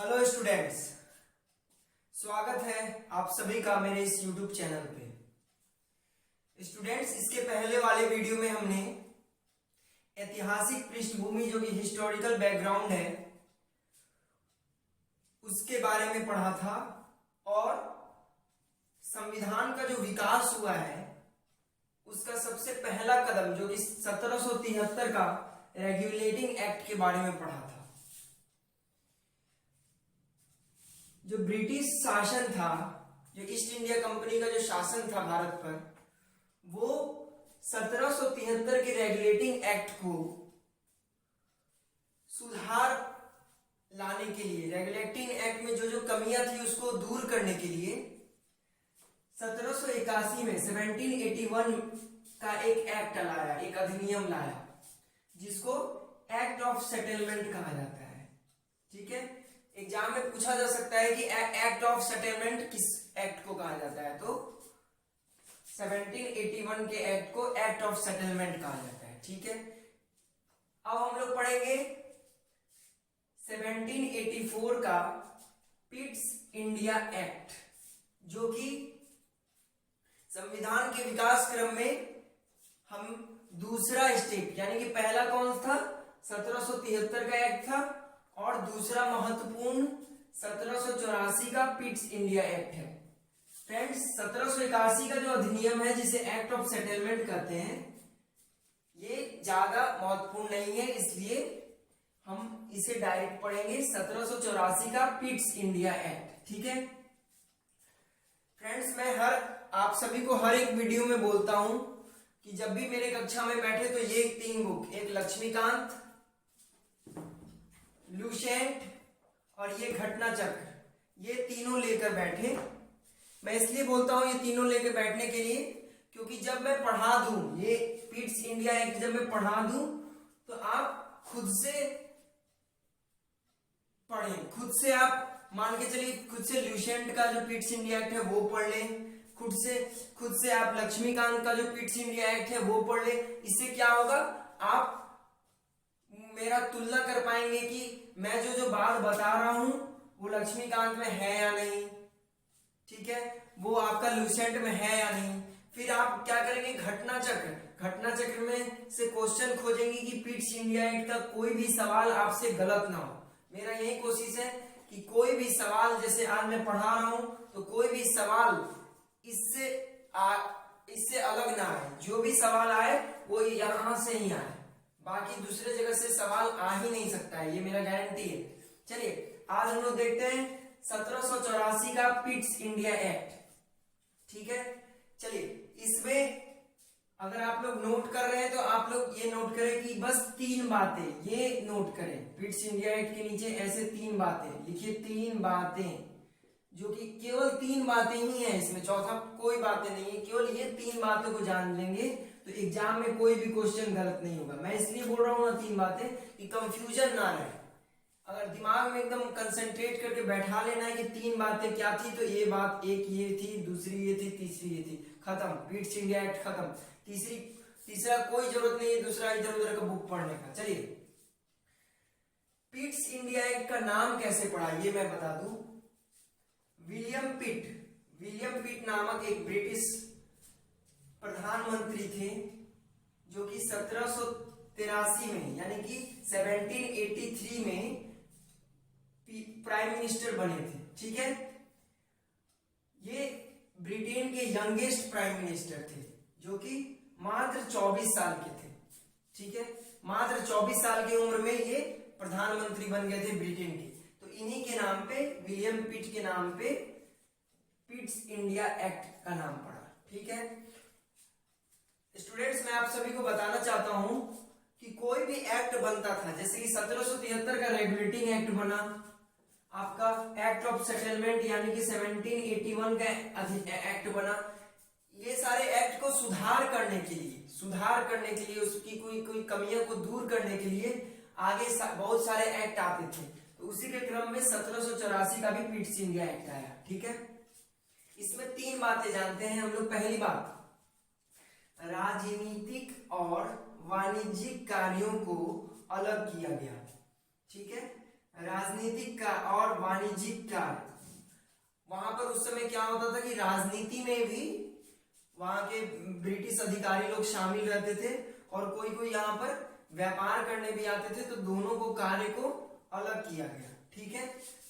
Hello students, स्वागत है आप सभी का मेरे इस YouTube चैनल पे। स्टूडेंट्स, इसके पहले वाले वीडियो में हमने ऐतिहासिक पृष्ठभूमि जो कि हिस्टोरिकल बैकग्राउंड है उसके बारे में पढ़ा था और संविधान का जो विकास हुआ है उसका सबसे पहला कदम जो कि 1773 का रेगुलेटिंग एक्ट के बारे में पढ़ा था। जो ब्रिटिश शासन था, जो ईस्ट इंडिया कंपनी का जो शासन था भारत पर, वो 1773 के रेगुलेटिंग एक्ट को सुधार लाने के लिए, रेगुलेटिंग एक्ट में जो जो कमियां थी उसको दूर करने के लिए 1781 में 1781 का एक एक्ट लाया, एक अधिनियम लाया जिसको एक्ट ऑफ सेटलमेंट कहा जाता है। ठीक है, एग्जाम में पूछा जा सकता है कि एक्ट ऑफ सेटलमेंट किस एक्ट को कहा जाता है, तो 1781 के एक्ट को एक्ट ऑफ सेटलमेंट कहा जाता है। ठीक है, अब हम लोग पढ़ेंगे 1784 का पिट्स इंडिया एक्ट, जो कि संविधान के विकास क्रम में हम दूसरा स्टेप, यानी कि पहला कौन था 1773 का एक्ट था और दूसरा महत्वपूर्ण 1784 का पिट्स इंडिया एक्ट है। फ्रेंड्स, 1781 का जो अधिनियम है जिसे एक्ट ऑफ सेटलमेंट कहते हैं, ये ज्यादा महत्वपूर्ण नहीं है, इसलिए हम इसे डायरेक्ट पढ़ेंगे 1784 का पिट्स इंडिया एक्ट। ठीक है फ्रेंड्स, मैं आप सभी को हर एक वीडियो में बोलता हूं कि जब भी मेरे कक्षा में बैठे तो ये तीन बुक, एक लक्ष्मीकांत, लुसेंट और ये घटना चक्र, ये तीनों लेकर बैठे। मैं इसलिए बोलता हूं ये तीनों लेकर बैठने के लिए क्योंकि जब मैं पढ़ा दूं ये पिट्स इंडिया एक्ट, जब मैं पढ़ा दूं तो आप खुद से पढ़ें, खुद से आप मान के चलिए, खुद से लुसेंट का जो पिट्स इंडिया एक्ट है वो पढ़ लें, खुद से आप लक्ष्मीकांत का जो पिट्स इंडिया एक्ट है वो पढ़ ले। इससे क्या होगा, आप मेरा तुलना कर पाएंगे कि मैं जो बात बता रहा हूं वो लक्ष्मीकांत में है या नहीं, ठीक है, वो आपका लुसेंट में है या नहीं। फिर आप क्या करेंगे, घटना चक्र में से क्वेश्चन खोजेंगे कि पिट्स इंडिया एक्ट का कोई भी सवाल आपसे गलत ना हो। मेरा यही कोशिश है कि कोई भी सवाल, जैसे आज मैं पढ़ा रहा हूं तो कोई भी सवाल इससे अलग ना आए, जो भी सवाल आए वो यहां से ही आए, बाकी दूसरे जगह से सवाल आ ही नहीं सकता है, ये मेरा गारंटी है। चलिए आज हम लोग देखते हैं 1784 का पिट्स इंडिया एक्ट। ठीक है, चलिए इसमें अगर आप लोग नोट कर रहे हैं तो आप लोग ये नोट करें कि बस तीन बातें, ये नोट करें, पिट्स इंडिया एक्ट के नीचे ऐसे तीन बातें लिखिए, तीन बातें, जो कि केवल तीन बातें ही हैं, इसमें चौथा कोई बातें नहीं है, केवल ये तीन बातों को जान लेंगे तो एग्जाम में कोई भी क्वेश्चन गलत नहीं होगा। मैं इसलिए बोल रहा हूं ना तीन बातें कि कंफ्यूजन ना रहे। अगर दिमाग में एकदम कंसंट्रेट करके बैठा लेना है कि तीन बातें क्या थी, तो ये बात एक ये थी, दूसरी ये थी, तीसरी ये थी, खत्म, पिट्स इंडिया एक्ट खत्म। तीसरा कोई जरूरत नहीं है दूसरा इधर उधर का बुक पढ़ने का। चलिए, पिट्स इंडिया एक्ट का नाम कैसे पड़ा ये मैं बता दूं। विलियम पिट नामक एक ब्रिटिश प्रधानमंत्री थे जो कि 1783 में, यानी कि 1783 में प्राइम मिनिस्टर बने थे। ठीक है, ये ब्रिटेन के यंगेस्ट प्राइम मिनिस्टर थे जो कि मात्र 24 साल के थे। ठीक है, मात्र 24 साल की उम्र में ये प्रधानमंत्री बन गए थे ब्रिटेन के। तो इन्हीं के नाम पे, विलियम पिट के नाम पे पिट्स इंडिया एक्ट का नाम पड़ा। ठीक है स्टूडेंट्स, मैं आप सभी को बताना चाहता हूं कि कोई भी एक्ट बनता था, जैसे कि 1773 का रेगुलेटिंग एक्ट बना, आपका एक्ट ऑफ सेटलमेंट यानी कि 1781 का एक्ट बना, ये सारे एक्ट को सुधार करने के लिए उसकी कोई कमियों को दूर करने के लिए आगे बहुत सारे एक्ट आते थे। तो उसी के क्रम में 1784 का भी पिट्स इंडिया एक्ट आया। ठीक है, इसमें तीन बातें जानते हैं हम लोग। पहली बात, राजनीतिक और वाणिज्यिक कार्यों को अलग किया गया। ठीक है, राजनीतिक का और वाणिज्यिक का। वहां पर उस समय क्या होता था कि राजनीति में भी वहां के ब्रिटिश अधिकारी लोग शामिल रहते थे और कोई कोई यहाँ पर व्यापार करने भी आते थे, तो दोनों को कार्य को अलग किया गया। ठीक है,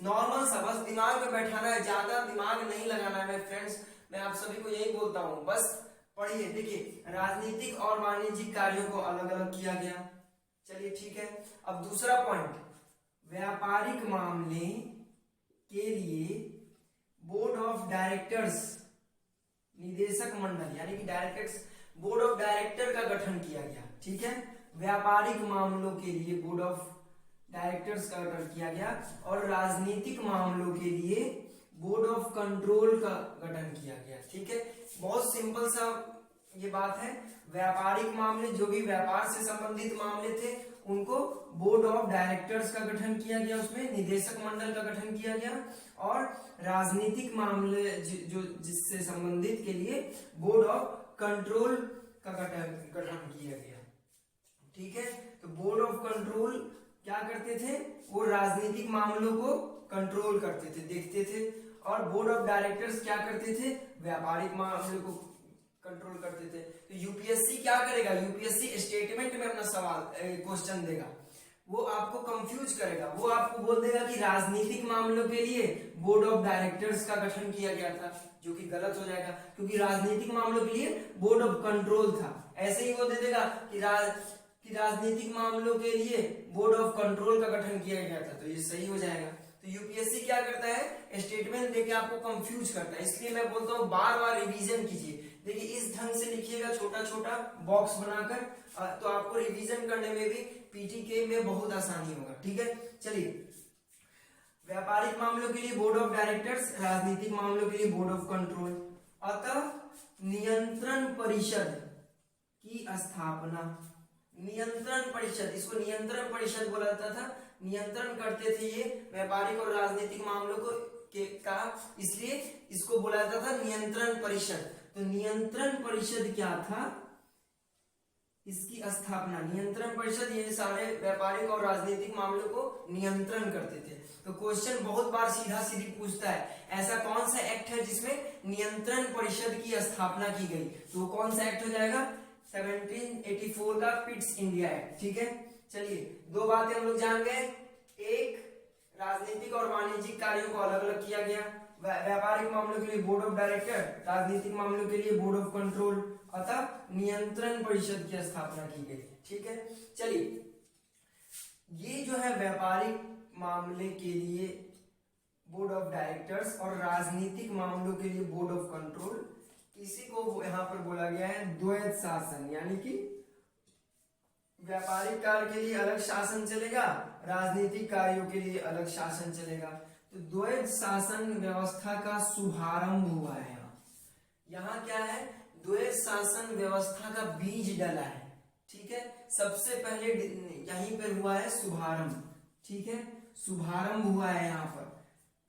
नॉर्मल सा, बस दिमाग में बैठाना है, ज्यादा दिमाग नहीं लगाना है। मेरे फ्रेंड्स, मैं आप सभी को यही बोलता हूँ, बस पढ़िए। देखिए, राजनीतिक और वाणिज्यिक कार्यों को अलग अलग किया गया। चलिए ठीक है, अब दूसरा पॉइंट, व्यापारिक मामले के लिए बोर्ड ऑफ डायरेक्टर्स, निदेशक मंडल यानी कि डायरेक्टर्स, बोर्ड ऑफ डायरेक्टर का गठन किया गया। ठीक है, व्यापारिक मामलों के लिए बोर्ड ऑफ डायरेक्टर्स का गठन किया गया और राजनीतिक मामलों के लिए बोर्ड ऑफ कंट्रोल का गठन किया गया। ठीक है, बहुत सिंपल सा ये बात है। व्यापारिक मामले, जो भी व्यापार से संबंधित मामले थे, उनको बोर्ड ऑफ डायरेक्टर्स का गठन किया गया, उसमें निदेशक मंडल का गठन किया गया। और राजनीतिक मामले जो जिससे संबंधित के लिए बोर्ड ऑफ कंट्रोल का गठन किया गया। ठीक है, तो बोर्ड ऑफ कंट्रोल क्या करते थे, वो राजनीतिक मामलों को कंट्रोल करते थे, देखते थे। और बोर्ड ऑफ डायरेक्टर्स क्या करते थे, व्यापारिक मामलों को कंट्रोल करते थे। तो यूपीएससी क्या करेगा, यूपीएससी स्टेटमेंट में अपना सवाल क्वेश्चन देगा, वो आपको कंफ्यूज करेगा। वो आपको बोल देगा कि राजनीतिक मामलों के लिए बोर्ड ऑफ डायरेक्टर्स का गठन किया गया था, जो कि गलत हो जाएगा, क्योंकि राजनीतिक मामलों के लिए बोर्ड ऑफ कंट्रोल था। ऐसे ही वो दे देगा कि राजनीतिक मामलों के लिए बोर्ड ऑफ कंट्रोल का गठन किया गया था, तो ये सही हो जाएगा। तो यूपीएससी क्या करता है, स्टेटमेंट देके आपको कंफ्यूज करता है। इसलिए मैं बोलता हूँ बार बार रिवीजन कीजिए। देखिए, इस ढंग से लिखिएगा, छोटा छोटा बॉक्स बनाकर, तो आपको रिवीजन करने में भी पीटीके में बहुत आसानी होगा। ठीक है, चलिए, व्यापारिक मामलों के लिए बोर्ड ऑफ डायरेक्टर्स, राजनीतिक मामलों के लिए बोर्ड ऑफ कंट्रोल। अतः नियंत्रण परिषद की स्थापना, नियंत्रण परिषद, इसको नियंत्रण परिषद बोला जाता था, नियंत्रण करते थे ये व्यापारिक और राजनीतिक मामलों को का, इसलिए इसको बोला जाता था नियंत्रण परिषद। तो नियंत्रण परिषद क्या था, इसकी स्थापना, नियंत्रण परिषद ये सारे व्यापारिक और राजनीतिक मामलों को नियंत्रण करते थे। तो क्वेश्चन बहुत बार सीधा सीधी पूछता है, ऐसा कौन सा एक्ट है जिसमें नियंत्रण परिषद की स्थापना की गई, तो वो कौन सा एक्ट हो जाएगा, 1784 का पिट्स इंडिया एक्ट। ठीक है, चलिए, दो बातें हम लोग जान गए, एक, राजनीतिक और वाणिज्यिक कार्यों को अलग अलग किया गया, व्यापारिक मामलों के लिए बोर्ड ऑफ डायरेक्टर, राजनीतिक मामलों के लिए बोर्ड ऑफ कंट्रोल, अतः नियंत्रण परिषद की स्थापना की गई। ठीक है, चलिए, ये जो है व्यापारिक मामले के लिए बोर्ड ऑफ डायरेक्टर्स और राजनीतिक मामलों के लिए बोर्ड ऑफ कंट्रोल, इसी को यहाँ पर बोला गया है द्वैध शासन, यानी कि व्यापारिक कार्य के लिए अलग शासन चलेगा, राजनीतिक कार्यों के लिए अलग शासन चलेगा। तो द्वैध शासन व्यवस्था का शुभारंभ हुआ है। यहाँ क्या है, द्वैध शासन व्यवस्था का बीज डला है। ठीक है, सबसे पहले यहीं पर हुआ है शुभारंभ। ठीक है, शुभारंभ हुआ है यहाँ पर,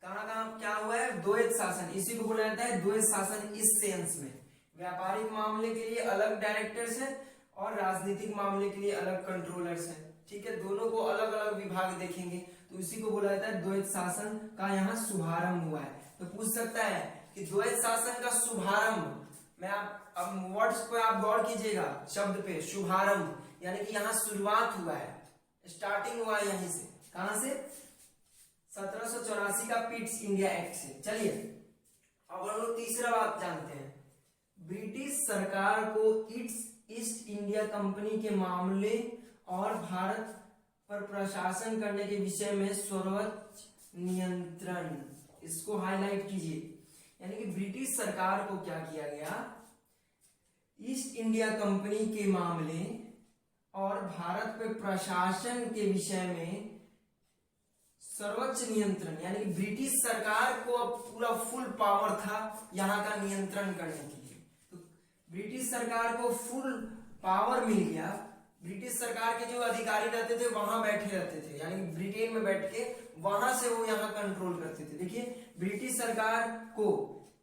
कहाँ क्या हुआ है, द्वैध शासन, इसी को बोला जाता है द्वैध शासन। इस सेंस में व्यापारिक मामले के लिए अलग डायरेक्टर्स है और राजनीतिक मामले के लिए अलग कंट्रोलर्स है। ठीक है, दोनों को अलग अलग विभाग देखेंगे, तो इसी को बोला जाता है द्वैध शासन का यहाँ शुभारंभ हुआ है। तो पूछ सकता है कि द्वैध शासन का शुभारंभ, मैं अब वर्ड्स पे आप गौर कीजिएगा, शब्द पे, शुभारंभ यानी कि यहाँ शुरुआत हुआ है, स्टार्टिंग हुआ है यहीं से, कहां से, 1784 का पिट्स इंडिया एक्ट से। चलिए, अब हम लोग तीसरा बात जानते हैं, ब्रिटिश सरकार को ईस्ट इंडिया कंपनी के मामले और भारत पर प्रशासन करने के विषय में सर्वोच्च नियंत्रण, इसको हाईलाइट कीजिए। यानी कि ब्रिटिश सरकार को क्या किया गया, ईस्ट इंडिया कंपनी के मामले और भारत पे प्रशासन के विषय में सर्वोच्च नियंत्रण, यानी कि ब्रिटिश सरकार को अब पूरा फुल पावर था यहाँ का नियंत्रण करने के लिए। तो ब्रिटिश सरकार को फुल पावर मिल गया, ब्रिटिश सरकार के जो अधिकारी रहते थे वहां बैठे रहते थे, यानी ब्रिटेन में बैठ के वहां से वो यहाँ कंट्रोल करते थे। देखिए, ब्रिटिश सरकार को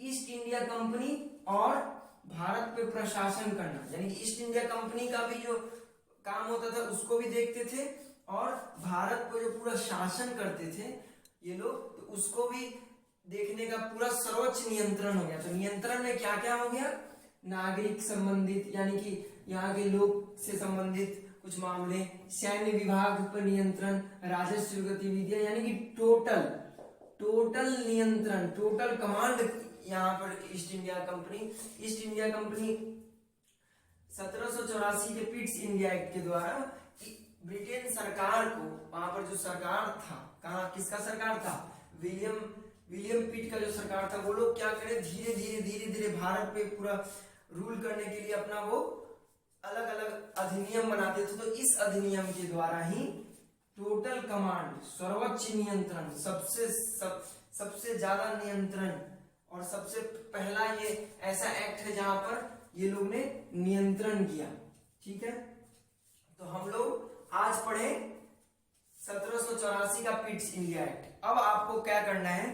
ईस्ट इंडिया कंपनी और भारत पे प्रशासन करना, यानी कि ईस्ट इंडिया कंपनी का भी जो काम होता था उसको भी देखते थे और भारत को जो पूरा शासन करते थे ये लोग, तो उसको भी देखने का पूरा सर्वोच्च नियंत्रण हो गया। तो नियंत्रण में क्या क्या हो गया, नागरिक संबंधित यानी कि यहाँ के लोग से संबंधित कुछ मामले, सैन्य विभाग पर नियंत्रण, राजस्व गतिविधियां यानी कि टोटल नियंत्रण, टोटल कमांड यहाँ पर ईस्ट इंडिया कंपनी 1784 के पिट्स इंडिया एक्ट के द्वारा ब्रिटेन सरकार को, वहां पर जो सरकार था, कहा किसका सरकार था, विलियम पिट का जो सरकार था, वो लोग क्या करे, धीरे धीरे भारत पे पूरा रूल करने के लिए अपना वो अलग अलग अधिनियम बनाते थे। तो इस अधिनियम के द्वारा ही टोटल कमांड, सर्वोच्च नियंत्रण, सबसे ज्यादा नियंत्रण, और सबसे पहला ये ऐसा एक्ट है जहां पर ये लोग ने नियंत्रण किया। ठीक है, तो हम लोग आज पढ़े 1784 का पिट्स इंडिया एक्ट। अब आपको क्या करना है,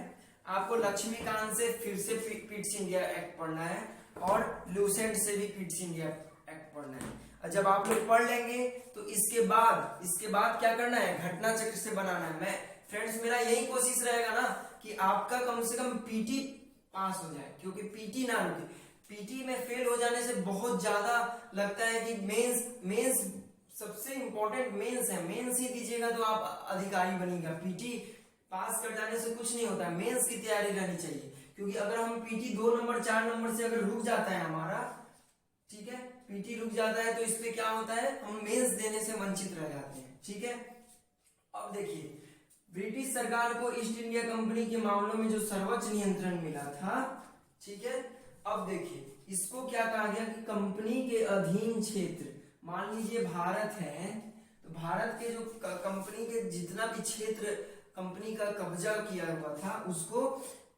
आपको लक्ष्मीकांत से फिर से पिट्स इंडिया एक्ट पढ़ना है और लूसेंट से भी पिट्स इंडिया एक्ट पढ़ना है। और जब आप लोग पढ़ लेंगे तो इसके बाद क्या करना है, घटना चक्र से बनाना है। मैं फ्रेंड्स मेरा यही कोशिश रहेगा ना कि आपका कम से कम पीटी पास हो जाए, क्योंकि पीटी ना रुके। पीटी में फेल हो जाने से बहुत ज्यादा लगता है कि मेंस सबसे इंपॉर्टेंट मेंस है, मेंस ही दीजिएगा तो आप अधिकारी बनेगा। पीटी पास कर जाने से कुछ नहीं होता है, मेंस की तैयारी रहनी चाहिए। क्योंकि अगर हम पीटी 2 नंबर 4 नंबर से अगर रुक जाता है हमारा, ठीक है, पीटी रुक जाता है तो इस पे क्या होता है, हम मेंस देने से वंचित रह जाते हैं। ठीक है, अब देखिए ब्रिटिश सरकार को ईस्ट इंडिया कंपनी के मामलों में जो सर्वोच्च नियंत्रण मिला था, ठीक है, अब देखिए इसको क्या कहा गया कि कंपनी के अधीन क्षेत्र, मान लीजिए भारत है, तो भारत के जो कंपनी के जितना भी क्षेत्र कंपनी का कब्जा किया हुआ था उसको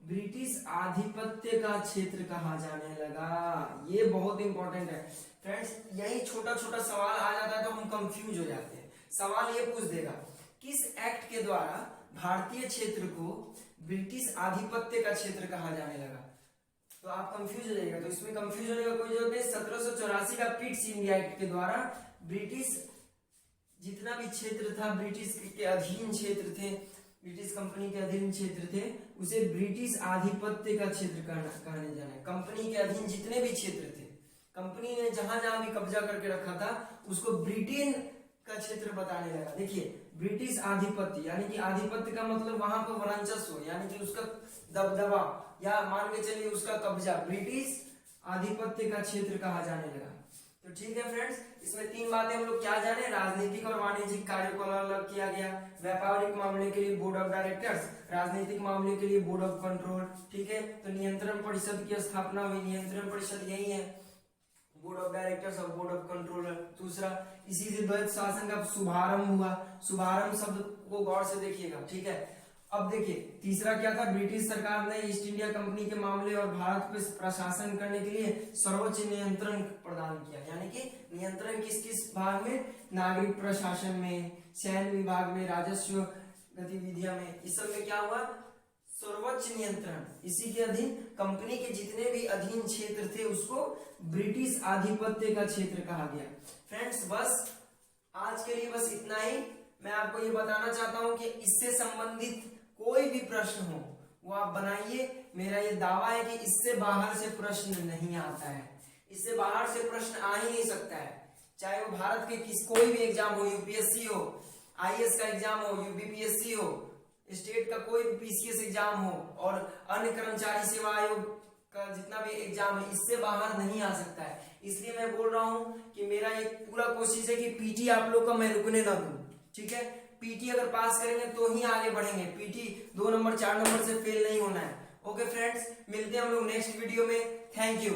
ब्रिटिश आधिपत्य का क्षेत्र कहा जाने लगा। ये बहुत इंपॉर्टेंट है फ्रेंड्स, यही छोटा छोटा सवाल आ जाता है तो हम कंफ्यूज हो जाते हैं। सवाल ये पूछ देगा किस एक्ट के द्वारा भारतीय क्षेत्र को ब्रिटिश आधिपत्य का क्षेत्र कहा जाने लगा, तो आप कंफ्यूज हो जाएगा। तो इसमें कंफ्यूज होने का कोई जरूरत नहीं। 1784 का पिट्स इंडिया एक्ट के द्वारा ब्रिटिश जितना भी क्षेत्र था, ब्रिटिश के अधीन क्षेत्र थे, ब्रिटिश कंपनी के अधीन क्षेत्र थे, उसे ब्रिटिश आधिपत्य का क्षेत्र कहने जाना है। कंपनी के अधीन जितने भी क्षेत्र थे, कंपनी ने जहां जहां भी कब्जा करके रखा था उसको ब्रिटेन का क्षेत्र बताने लगा। देखिए ब्रिटिश आधिपत्य यानी कि आधिपत्य का मतलब वहां पर वर्चस्व, यानी कि उसका दबदबा या मान के चलिए उसका कब्जा, ब्रिटिश आधिपत्य का क्षेत्र कहा जाने लगा। तो ठीक है फ्रेंड्स, इसमें 3 बातें हम लोग क्या जाने, राजनीतिक और वाणिज्यिक कार्यों को अलग किया गया, व्यापारिक मामले के लिए बोर्ड ऑफ डायरेक्टर्स, राजनीतिक मामले के लिए बोर्ड ऑफ कंट्रोल। ठीक है, तो नियंत्रण परिषद की स्थापना हुई, नियंत्रण परिषद यही है, बोर्ड ऑफ डायरेक्टर्स और बोर्ड ऑफ कंट्रोलर। दूसरा, इसी से द्वैत शासन का शुभारंभ हुआ। शुभारंभ शब्द को गौर से देखिएगा। ठीक है, अब देखिए तीसरा क्या था, ब्रिटिश सरकार ने ईस्ट इंडिया कंपनी के मामले और भारत पे प्रशासन करने के लिए सर्वोच्च नियंत्रण प्रदान किया। यानी कि नियंत्रण किस किस भाग में, नागरिक प्रशासन में, सैन्य विभाग में, राजस्व गतिविधियां में, इस सब में क्या हुआ, सर्वोच्च नियंत्रण। इसी के अधीन कंपनी के जितने भी अधीन क्षेत्र थे उसको ब्रिटिश आधिपत्य का क्षेत्र कहा गया। फ्रेंड्स बस आज के लिए बस इतना ही। मैं आपको ये बताना चाहता हूं कि इससे संबंधित कोई भी प्रश्न हो वो आप बनाइए। मेरा ये दावा है कि इससे बाहर से प्रश्न नहीं आता है, इससे बाहर से प्रश्न आ ही नहीं सकता है। चाहे वो भारत के कोई भी एग्जाम हो, यूपीएससी हो, आईएएस का एग्जाम हो, यूपीपीएससी हो, स्टेट का कोई भी पीसीएस एग्जाम हो, और अन्य कर्मचारी सेवा आयोग का जितना भी एग्जाम है, इससे बाहर नहीं आ सकता है। इसलिए मैं बोल रहा हूं कि मेरा एक पूरा कोशिश है कि पीटी आप लोग का मैं रुकने ना दूं। ठीक है, पीटी अगर पास करेंगे तो ही आगे बढ़ेंगे, पीटी 2 नंबर 4 नंबर से फेल नहीं होना है। ओके फ्रेंड्स, मिलते हैं हम लोग नेक्स्ट वीडियो में। Thank you.